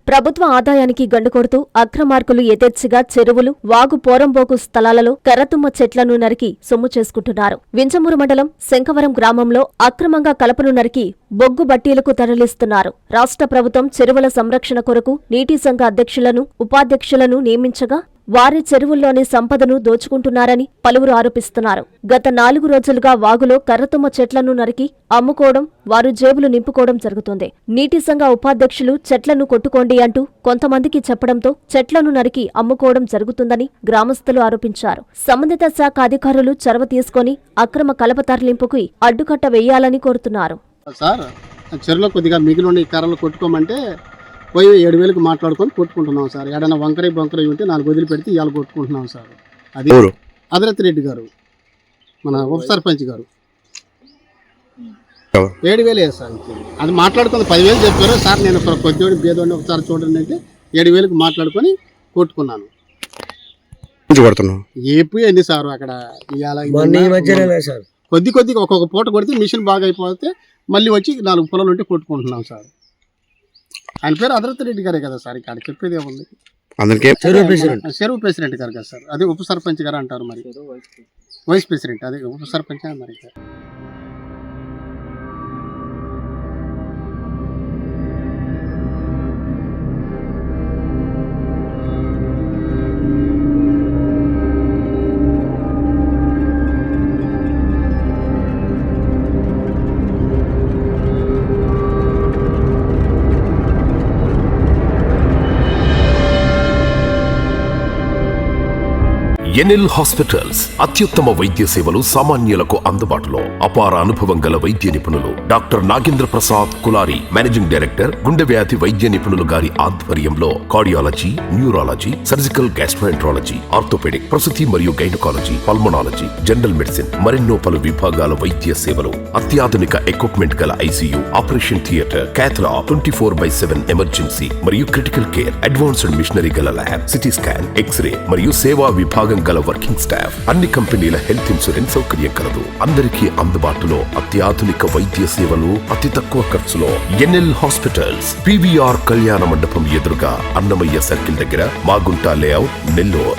ప్రభుత్వ ఆదాయానికి గండుకొడుతూ అక్రమార్కులు యథేచ్ఛగా చెరువులు, వాగు పోరంబోకు స్థలాలలో కర్రతుమ్మ చెట్లను నరికి సొమ్ము చేసుకుంటున్నారు. వింజమూరు మండలం శంఖవరం గ్రామంలో అక్రమంగా కలపను నరికి బొగ్గు బట్టీలకు తరలిస్తున్నారు. రాష్ట్ర ప్రభుత్వం చెరువుల సంరక్షణ కొరకు నీటి సంఘ అధ్యక్షులను, ఉపాధ్యక్షులను నియమించగా వారి చెరువుల్లోని సంపదను దోచుకుంటున్నారని పలువురు ఆరోపిస్తున్నారు. గత 4 రోజులుగా వాగులో కర్రతుమ్మ చెట్లను నరికి అమ్ముకోవడం, వారు జేబులు నింపుకోవడం జరుగుతోంది. నీటి సంఘ ఉపాధ్యక్షులు చెట్లను కొట్టుకోండి అంటూ కొంతమందికి చెప్పడంతో చెట్లను నరికి అమ్ముకోవడం జరుగుతుందని గ్రామస్తులు ఆరోపించారు. సంబంధిత శాఖ అధికారులు చొరవ తీసుకుని అక్రమ కలప తరలింపుకు అడ్డుకట్ట వేయాలని కోరుతున్నారు. సార్, చెరువులో కొద్దిగా మిగిలిన కర్రలు కొట్టుకోమంటే పోయి 7,000కి మాట్లాడుకొని కొట్టుకుంటున్నాం సార్. ఏడైనా వంకరీ ఉంటే 4 వదిలి పెడితే ఇవాళ కొట్టుకుంటున్నాం సార్. అది అదిరత్ రెడ్డి గారు, మన ఉప సర్పంచ్ గారు 7,000 సార్. అది మాట్లాడుకొని 10,000 చెప్పారు సార్. నేను కొద్దిగా బేదోడిని ఒకసారి చూడండి అంటే 7,000కి మాట్లాడుకొని కొట్టుకున్నాను. ఏపీ ఎన్ని సార్ అక్కడ కొద్దిగా ఒక్కొక్క పూట కొడితే మిషన్ బాగా అయిపోతే మళ్ళీ వచ్చి 4 పొలాలు ఉంటే కొట్టుకుంటున్నాం సార్. ఆయన పేరు అదిరత్ రెడ్డి గారే కదా సార్. ఇక్కడ చెప్పేది ఏముంది, చెరువు ప్రెసిడెంట్ గారు కదా సార్. అదే ఉప సర్పంచ్ గారు అంటారు, మరి వైస్ ప్రెసిడెంట్, అదే ఉప సర్పంచ్ మరి. ఎన్ఎల్ హాస్పిటల్స్ అత్యుత్తమ వైద్య సేవలు సామాన్యులకు అందుబాటులో. అపార అనుభవం గల వైద్య నిపుణులు doctor Nagendra Prasad Kulari, managing director, గుండె వ్యాధి వైద్య నిపుణులు గారి ఆధ్వర్యంలో cardiology, neurology, surgical gastroenterology, orthopaedic, ప్రసూతి మరియు గైనకాలజీ, పల్మనాలజీ, జనరల్ మెడిసిన్ మరెన్నో పలు విభాగాల వైద్య సేవలు. అత్యాధునిక ఎక్విప్మెంట్ గల ఐసీయూ, ఆపరేషన్ థియేటర్, క్యాథ్లా, 24/7 ఎమర్జెన్సీ మరియు క్రిటికల్ కేర్, అడ్వాన్స్డ్ మిషనరీ గల ల్యాబ్, సిటీ స్కాన్, ఎక్స్రే మరియు సేవా విభాగం గల వర్కింగ్ స్టాఫ్. అన్ని కంపెనీల హెల్త్ ఇన్సూరెన్స్ సౌకర్యం కలదు. అందరికీ అందుబాటులో అత్యాధునిక వైద్య సేవలు అతి తక్కువ ఖర్చులో. ఎన్ఎల్ హాస్పిటల్స్, పివిఆర్ కళ్యాణ మండపం ఎదురుగా, అన్నమయ్య సర్కిల్ దగ్గర, మాగుంట లేఅవుట్, నెల్లూరు.